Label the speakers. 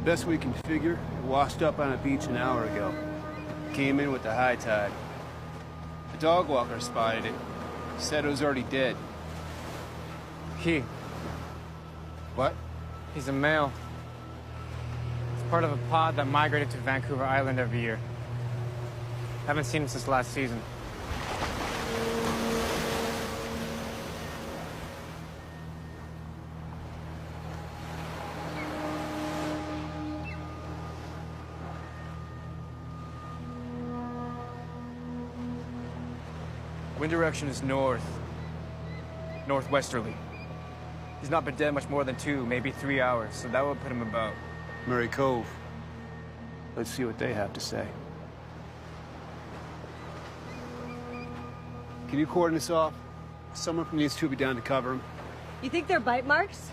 Speaker 1: Best we can figure, it washed up on a beach an hour ago. Came in with the high tide. A dog walker spotted it. Said it was already dead.
Speaker 2: He.
Speaker 1: What?
Speaker 2: He's a male. It's part of a pod that migrated to Vancouver Island every year. Haven't seen him since last season.
Speaker 3: Wind direction is north. Northwesterly. He's not been dead much more than 2, maybe 3 hours, so that would put him about...
Speaker 1: Murray Cove. Let's see what they have to say. Can you cordon us off? Someone from these two be down to cover him.
Speaker 4: You think they're bite marks?